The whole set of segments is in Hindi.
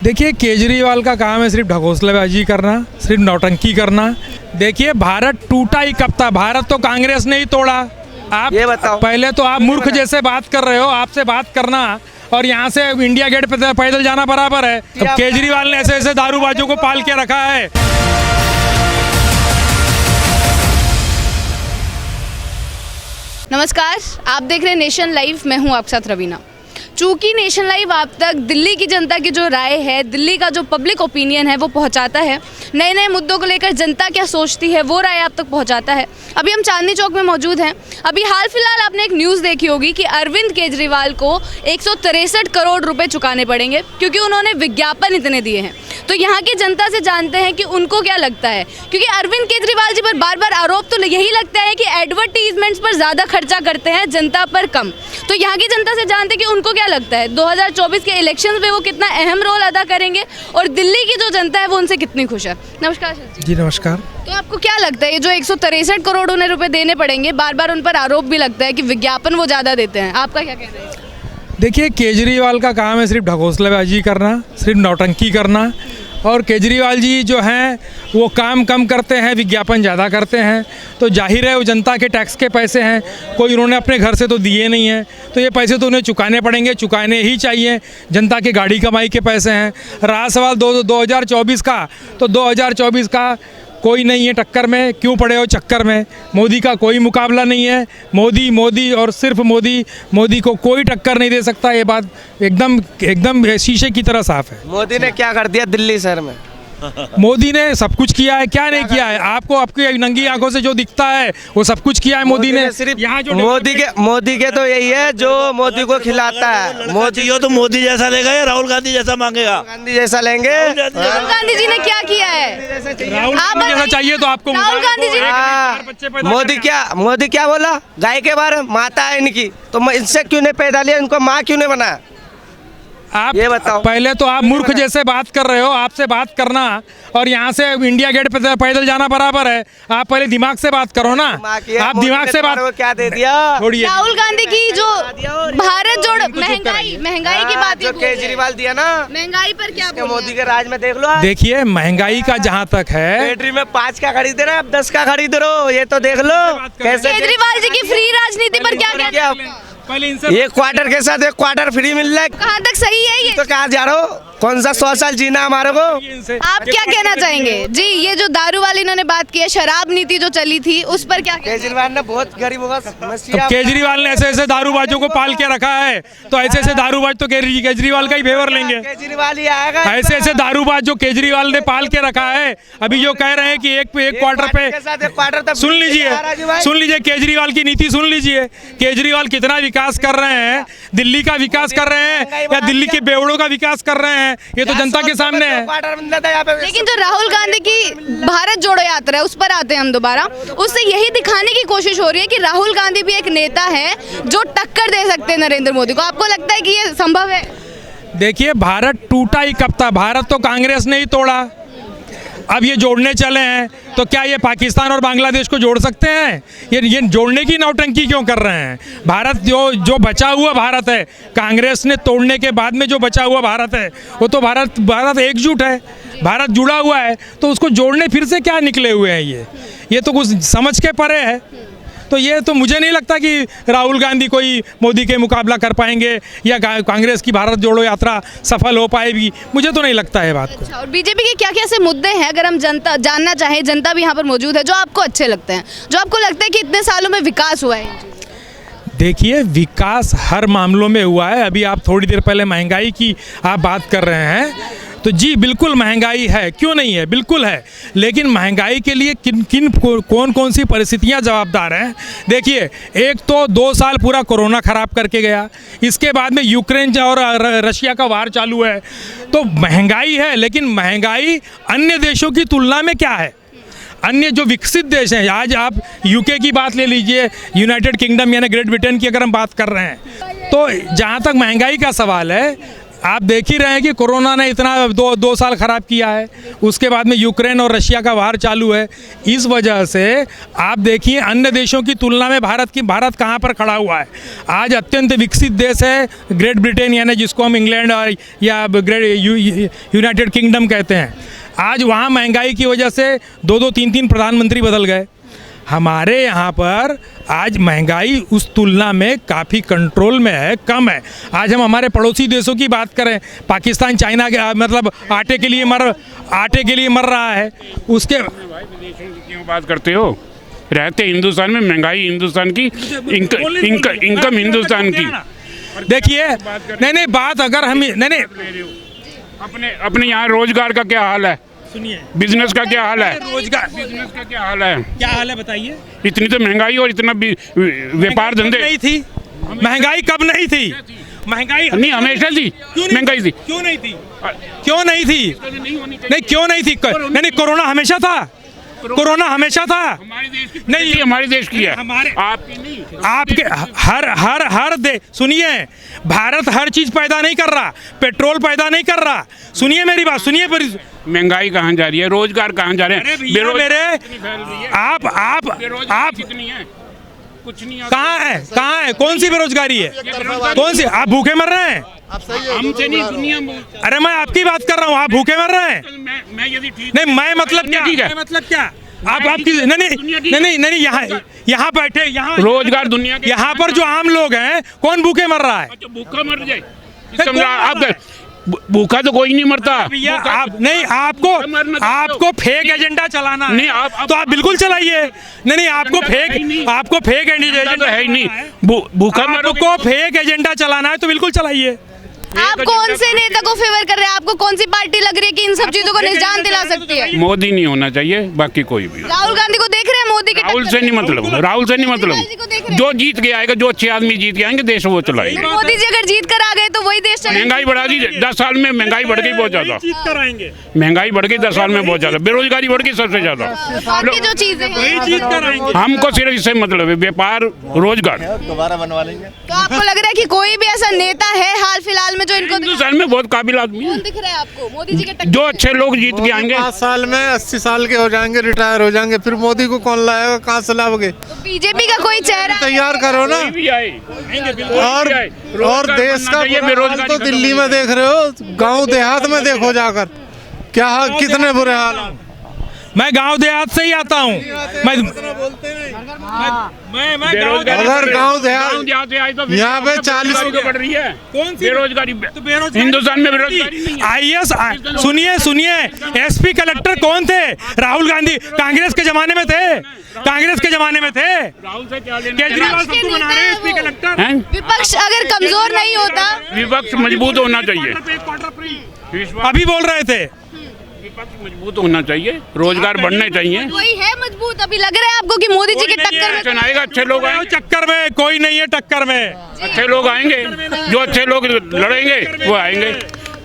देखिए, केजरीवाल का काम है सिर्फ ढकोसलेबाजी करना, सिर्फ नौटंकी करना। देखिए, भारत टूटा ही कब था? भारत तो कांग्रेस ने ही तोड़ा। आप ये बताओ। पहले तो आप मूर्ख जैसे बात कर रहे हो, आपसे बात करना और यहाँ से इंडिया गेट पे पैदल जाना बराबर है। अब केजरीवाल ने ऐसे ऐसे दारूबाजों को पाल के रखा है। नमस्कार, आप देख रहे हैं नेशन लाइव। मैं हूं आपके साथ रवीना। चूँकि नेशन लाइव आप तक दिल्ली की जनता की जो राय है, दिल्ली का जो पब्लिक ओपिनियन है वो पहुंचाता है। नए नए मुद्दों को लेकर जनता क्या सोचती है वो राय आप तक पहुंचाता है। अभी हम चांदनी चौक में मौजूद हैं। अभी हाल फिलहाल आपने एक न्यूज़ देखी होगी कि अरविंद केजरीवाल को 163 करोड़ रुपए चुकाने पड़ेंगे क्योंकि उन्होंने विज्ञापन इतने दिए हैं। तो यहाँ की जनता से जानते हैं कि उनको क्या लगता है, क्योंकि अरविंद केजरीवाल जी पर बार बार आरोप तो यही लगता है कि एडवर्टीजमेंट्स पर ज़्यादा खर्चा करते हैं, जनता पर कम। तो यहाँ की जनता से जानते हैं कि उनको क्या लगता है 2024 के इलेक्शंस में वो कितना अहम रोल अदा करेंगे और दिल्ली की जो जनता है वो उनसे कितनी खुश है। नमस्कार सर जी नमस्कार। तो आपको क्या लगता है ये जो 163 करोड़ उन्हें रुपए देने पड़ेंगे, बार बार उन पर आरोप भी लगता है कि विज्ञापन वो ज़्यादा देते हैं, आपका क्या कहना है? देखिए, केजरीवाल का काम है सिर्फ ढकोसलेबाजी करना, सिर्फ नौटंकी करना। और केजरीवाल जी जो हैं वो काम कम करते हैं, विज्ञापन ज़्यादा करते हैं। तो जाहिर है वो जनता के टैक्स के पैसे हैं, कोई उन्होंने अपने घर से तो दिए नहीं हैं, तो ये पैसे तो उन्हें चुकाने पड़ेंगे, चुकाने ही चाहिए। जनता के गाड़ी कमाई के पैसे हैं। रहा सवाल 2024 का, तो 2024 का कोई नहीं है टक्कर में, क्यों पड़े हो चक्कर में? मोदी का कोई मुकाबला नहीं है। मोदी और सिर्फ मोदी को कोई टक्कर नहीं दे सकता। ये बात एकदम शीशे की तरह साफ है। मोदी ने क्या कर दिया दिल्ली शहर में? मोदी ने सब कुछ किया है, क्या नहीं किया है? आपको आपकी नंगी आंखों से जो दिखता है वो सब कुछ किया है मोदी ने। सिर्फ यहाँ जो मोदी के तो यही है जो मोदी को खिलाता है। मोदी हो तो मोदी जैसा लेगा या राहुल गांधी जैसा मांगेगा? गांधी जैसा लेंगे। राहुल गांधी जी ने क्या किया है? राहुल गांधी जैसा चाहिए तो आपको राहुल गांधी जी मोदी क्या बोला गाय के बारे में? माता है इनकी, तो इनसे क्यों नहीं पैदा लिया? इनको माँ क्यों नहीं बनाया? आप ये बताओ। पहले तो आप मूर्ख जैसे बात कर रहे हो, आपसे बात करना और यहाँ से इंडिया गेट पे पैदल जाना बराबर है। आप पहले दिमाग से बात करो ना। आप दिमाग से बात क्या दे दिया? छोड़िए। राहुल गांधी की जो भारत जोड़ महंगाई की बात जो केजरीवाल दिया ना, महंगाई पर क्या बोल रहे हैं? मोदी के राज में देख लो। देखिए, महंगाई का जहाँ तक है, बैटरी में 5 का खरीद रहे, अब 10 का खरीद रहे हो। ये तो देख लो कैसे केजरीवाल जी की फ्री राजनीति पर क्या कहते हैं? पहले इनसे एक क्वार्टर के साथ एक क्वार्टर फ्री मिल रहा है। कहाँ तक सही है ये? तो कहाँ जा रहे हो? कौन सा 100 साल जीना हमारे को? आप क्या कहना चाहेंगे जी? ये जो दारू वाली इन्होंने बात की है, शराब नीति जो चली थी उस पर क्या कहना है? केजरीवाल ने बहुत गरीबों का समस्या। केजरीवाल ने ऐसे ऐसे दारूबाजों को पाल के रखा है, तो ऐसे ऐसे दारूबाज तो केजरीवाल का ही फेवर लेंगे। केजरीवाल ही आएगा। ऐसे ऐसे दारूबाज जो केजरीवाल ने पाल के रखा है, अभी जो कह रहे हैं कि एक क्वार्टर पे सुन लीजिए केजरीवाल की नीति सुन लीजिए। केजरीवाल कितना विकास कर रहे हैं, दिल्ली का विकास कर रहे हैं या दिल्ली के बेवड़ों का विकास कर रहे हैं, ये तो जनता के सामने है। लेकिन जो राहुल गांधी की भारत जोड़ो यात्रा है उस पर आते हैं हम दोबारा। उससे यही दिखाने की कोशिश हो रही है कि राहुल गांधी भी एक नेता है जो टक्कर दे सकते हैं नरेंद्र मोदी को। आपको लगता है कि ये संभव है? देखिए, भारत टूटा ही कब था? भारत तो कांग्रेस ने ही तोड़ा। अब ये जोड़ने चले हैं तो क्या ये पाकिस्तान और बांग्लादेश को जोड़ सकते हैं? ये जोड़ने की नौटंकी क्यों कर रहे हैं? भारत जो बचा हुआ भारत है, कांग्रेस ने तोड़ने के बाद में जो बचा हुआ भारत है वो तो भारत एकजुट है, भारत जुड़ा हुआ है। तो उसको जोड़ने फिर से क्या निकले हुए हैं? ये तो कुछ समझ के परे है। तो ये तो मुझे नहीं लगता कि राहुल गांधी कोई मोदी के मुकाबला कर पाएंगे या कांग्रेस की भारत जोड़ो यात्रा सफल हो पाएगी। मुझे तो नहीं लगता है बात को। अच्छा, और बीजेपी के क्या क्या ऐसे मुद्दे हैं, अगर हम जनता जानना चाहें, जनता भी यहाँ पर मौजूद है, जो आपको अच्छे लगते हैं, जो आपको लगता है कि इतने सालों में विकास हुआ है? देखिए, विकास हर मामलों में हुआ है। अभी आप थोड़ी देर पहले महंगाई की आप बात कर रहे हैं, तो जी बिल्कुल महंगाई है, क्यों नहीं है? बिल्कुल है। लेकिन महंगाई के लिए कौन सी परिस्थितियां जवाबदार हैं? देखिए, एक तो 2 साल पूरा कोरोना खराब करके गया, इसके बाद में यूक्रेन और रशिया का वार चालू है। तो महंगाई है, लेकिन महंगाई अन्य देशों की तुलना में क्या है? अन्य जो विकसित देश हैं, आज आप यूके की बात ले लीजिए, यूनाइटेड किंगडम यानी ग्रेट ब्रिटेन की अगर हम बात कर रहे हैं, तो जहाँ तक महंगाई का सवाल है, आप देख ही रहे हैं कि कोरोना ने इतना दो साल ख़राब किया है, उसके बाद में यूक्रेन और रशिया का वार चालू है। इस वजह से आप देखिए अन्य देशों की तुलना में भारत कहाँ पर खड़ा हुआ है। आज अत्यंत विकसित देश है ग्रेट ब्रिटेन, यानी जिसको हम इंग्लैंड और या यूनाइटेड किंगडम कहते हैं। आज वहाँ महंगाई की वजह से 2-3 प्रधानमंत्री बदल गए। हमारे यहाँ पर आज महंगाई उस तुलना में काफ़ी कंट्रोल में है, कम है। आज हम हमारे पड़ोसी देशों की बात करें, पाकिस्तान चाइना के मतलब आटे के लिए मर रहा है। उसके विदेशों की क्यों बात करते हो? रहते हिंदुस्तान में, महंगाई हिंदुस्तान की, इनकम हिंदुस्तान की। देखिए नहीं बात अगर हम नहीं अपने यहाँ रोजगार का क्या हाल है, सुनिए, बिजनेस का क्या हाल है, बिजनेस का क्या हाल है, बताइए। इतनी तो महंगाई और इतना व्यापार धंधे नहीं थी। महंगाई कब नहीं थी? महंगाई नहीं हमेशा थी, महंगाई थी। क्यों नहीं थी? क्यों नहीं थी? नहीं कोरोना हमेशा था। कोरोना हमेशा था। नहीं हमारे देश की है, आपकी नहीं। आपके हर देश, सुनिए, भारत हर चीज पैदा नहीं कर रहा, पेट्रोल पैदा नहीं कर रहा। सुनिए मेरी बात, सुनिए। महंगाई कहाँ जा रही है, रोजगार कहाँ जा रहे हैं? आप कितनी है? कुछ नहीं। कहाँ है? कौन सी बेरोजगारी है? कौन सी? आप भूखे मर रहे हैं? हमसे नहीं, दुनिया। अरे मैं आपकी बात कर रहा हूँ, आप भूखे मर रहे हैं। मैं यदि ठीक नहीं, मैं मतलब क्या? मतलब क्या? आपकी नहीं यहाँ बैठे, यहाँ रोजगार दुनिया के, यहाँ पर जो आम लोग हैं, कौन भूखे मर रहा है? भूखा मर जाए, भूखा तो कोई नहीं मरता। आप नहीं, आपको फेक एजेंडा चलाना है। नहीं, तो आप बिल्कुल चलाइए। नहीं आपको फेक एजेंडा तो है ही नहीं। भूखा आपको फेक एजेंडा चलाना है तो बिल्कुल चलाइए। आप कौन से नेता को फेवर कर रहे हैं? आपको कौन सी पार्टी लग रही है कि इन सब चीजों को निजात दिला सकती है? मोदी नहीं होना चाहिए, बाकी कोई भी। राहुल गांधी को देख रहे हैं? मोदी के राहुल से नहीं मतलब, जो जीत के आएगा, जो अच्छे आदमी जीत के आएंगे, देश वो चलाएंगे। मोदी जी अगर जीत कर आ गए तो वही देश चलेगा। महंगाई बढ़ा दी 10 साल में, महंगाई बढ़ गई बहुत ज्यादा। महंगाई बढ़ गई 10 साल में बहुत ज्यादा, बेरोजगारी बढ़ गई सबसे ज्यादा। बाकी जो चीजें हैं हमको सिर्फ इससे मतलब है व्यापार, रोजगार। दोबारा बनवा लेंगे। तो आपको लग रहा है कि कोई भी ऐसा नेता है हाल फिलहाल में जो इनको हिंदुस्तान में बहुत काबिल आदमी है? कौन दिख रहा है आपको मोदी जी के टक्कर? जो अच्छे लोग जीत के आएंगे। 5 साल में 80 साल के हो जाएंगे, रिटायर हो जाएंगे, फिर मोदी को कौन लाएगा? कहाँ से लाओगे? तो बीजेपी का कोई चेहरा तैयार करो ना। भी आए। और देश का बेरोजगार तो दिल्ली में देख रहे हो, गांव देहात में देखो जाकर क्या कितने बुरे हाल हैं। मैं गांव देहात से ही आता हूँ। अगर गांव देहात यहाँ पे 40 बढ़ रही है। कौन सी बेरोजगारी? हिंदुस्तान में बेरोजगारी। आईएएस सुनिए एसपी कलेक्टर कौन थे? राहुल गांधी कांग्रेस के जमाने में थे। राहुल से क्या लेना? केजरीवाल सबको बना रहे हैं एसपी कलेक्टर। विपक्ष अगर कमजोर नहीं होता, विपक्ष मजबूत होना चाहिए। अभी बोल रहे थे विपक्ष मजबूत होना चाहिए, रोजगार बढ़ने चाहिए। कोई है मजबूत? अभी लग रहा है आपको कि मोदी जी के टक्कर में आएगा? अच्छे लोग आएंगे चक्कर में, कोई नहीं है टक्कर में। अच्छे लोग आएंगे, जो अच्छे लोग लड़ेंगे वो आएंगे।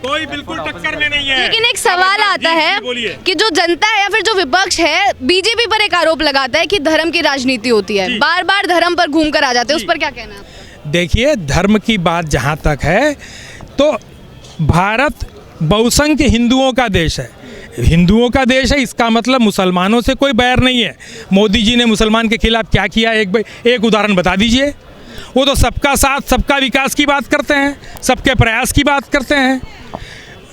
कोई बिल्कुल टक्कर में नहीं है। लेकिन एक सवाल आता है कि जो जनता है या फिर जो विपक्ष है बीजेपी पर एक आरोप लगाता है कि धर्म की राजनीति होती है, बार बार धर्म पर घूम कर आ जाते हैं, उस पर क्या कहना है? देखिए, धर्म की बात जहाँ तक है तो भारत बहुसंख्य हिंदुओं का देश है। हिंदुओं का देश है, इसका मतलब मुसलमानों से कोई बैर नहीं है। मोदी जी ने मुसलमान के खिलाफ क्या किया, एक उदाहरण बता दीजिए। वो तो सबका साथ सबका विकास की बात करते हैं, सबके प्रयास की बात करते हैं।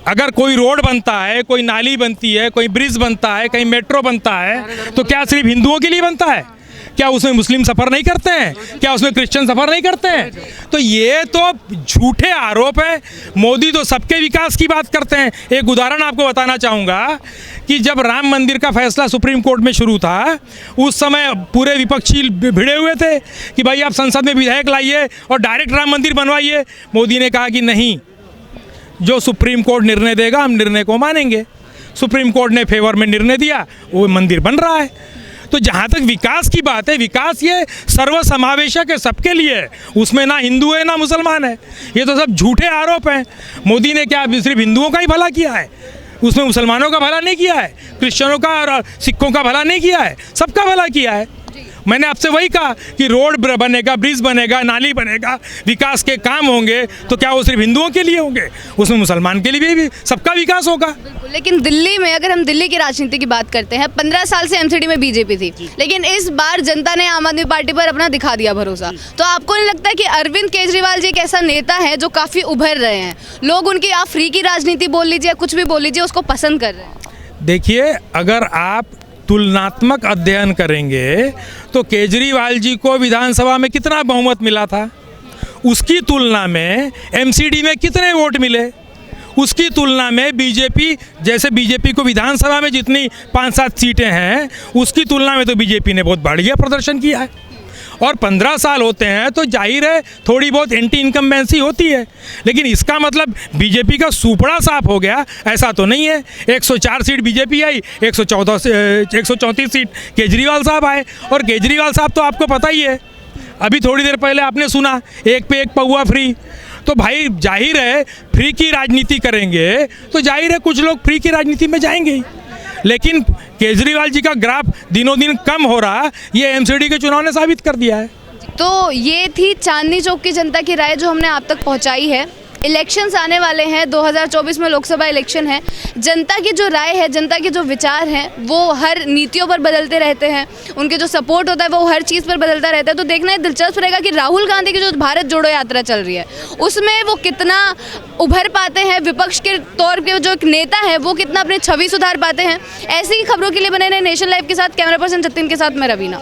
अगर कोई रोड बनता है, कोई नाली बनती है, कोई ब्रिज बनता है, कहीं मेट्रो बनता है, तो क्या सिर्फ हिंदुओं के लिए बनता है? क्या उसमें मुस्लिम सफ़र नहीं करते हैं? क्या उसमें क्रिश्चियन सफ़र नहीं करते हैं? तो ये तो झूठे आरोप है। मोदी तो सबके विकास की बात करते हैं। एक उदाहरण आपको बताना चाहूँगा कि जब राम मंदिर का फैसला सुप्रीम कोर्ट में शुरू था, उस समय पूरे विपक्षी भिड़े हुए थे कि भाई आप संसद में विधेयक लाइए और डायरेक्ट राम मंदिर बनवाइए। मोदी ने कहा कि नहीं, जो सुप्रीम कोर्ट निर्णय देगा हम निर्णय को मानेंगे। सुप्रीम कोर्ट ने फेवर में निर्णय दिया, वो मंदिर बन रहा है। तो जहाँ तक विकास की बात है, विकास ये सर्वसमावेशक है, सबके लिए है। उसमें ना हिंदू है ना मुसलमान है। ये तो सब झूठे आरोप हैं। मोदी ने क्या सिर्फ हिंदुओं का ही भला किया है? उसमें मुसलमानों का भला नहीं किया है, क्रिश्चियनों का और सिखों का भला नहीं किया है, सबका भला किया है। मैंने आपसे वही कहा कि रोड बनेगा, ब्रिज बनेगा, नाली बनेगा, विकास के काम होंगे, तो क्या वो सिर्फ हिंदुओं के लिए होंगे? उसमें मुसलमान के लिए भी सबका विकास होगा। बिल्कुल, लेकिन दिल्ली में अगर हम दिल्ली की राजनीति की बात करते हैं, 15 साल से एमसीडी में बीजेपी थी, लेकिन इस बार जनता ने आम आदमी पार्टी पर अपना दिखा दिया भरोसा। तो आपको नहीं लगता कि अरविंद केजरीवाल जी एक ऐसा नेता है जो काफ़ी उभर रहे हैं, लोग उनकी आप फ्री की राजनीति बोल लीजिए, कुछ भी बोल लीजिए, उसको पसंद कर रहे हैं? देखिए, अगर आप तुलनात्मक अध्ययन करेंगे तो केजरीवाल जी को विधानसभा में कितना बहुमत मिला था, उसकी तुलना में एमसीडी में कितने वोट मिले, उसकी तुलना में बीजेपी, जैसे बीजेपी को विधानसभा में जितनी 5-7 सीटें हैं, उसकी तुलना में तो बीजेपी ने बहुत बढ़िया प्रदर्शन किया है। और 15 साल होते हैं तो जाहिर है थोड़ी बहुत एंटी इनकम्बेंसी होती है, लेकिन इसका मतलब बीजेपी का सुपड़ा साफ हो गया ऐसा तो नहीं है। 104 सीट बीजेपी आई, 134 सीट केजरीवाल साहब आए। और केजरीवाल साहब तो आपको पता ही है, अभी थोड़ी देर पहले आपने सुना एक पे एक पौवा फ्री। तो भाई जाहिर है फ्री की राजनीति करेंगे तो जाहिर है कुछ लोग फ्री की राजनीति में जाएंगे ही। लेकिन केजरीवाल जी का ग्राफ दिनों दिन कम हो रहा, ये एमसीडी के चुनाव ने साबित कर दिया है। तो ये थी चांदनी चौक की जनता की राय जो हमने आप तक पहुंचाई है। इलेक्शंस आने वाले हैं, 2024 में लोकसभा इलेक्शन है। जनता की जो राय है, जनता के जो विचार हैं, वो हर नीतियों पर बदलते रहते हैं, उनके जो सपोर्ट होता है वो हर चीज़ पर बदलता रहता है। तो देखना दिलचस्प रहेगा कि राहुल गांधी की जो भारत जोड़ो यात्रा चल रही है उसमें वो कितना उभर पाते हैं, विपक्ष के तौर पे जो एक नेता है वो कितना अपनी छवि सुधार पाते हैं। ऐसी ही खबरों के लिए बने रहे नेशन लाइव के साथ। कैमरा पर्सन जतिन के साथ मैं रवीना।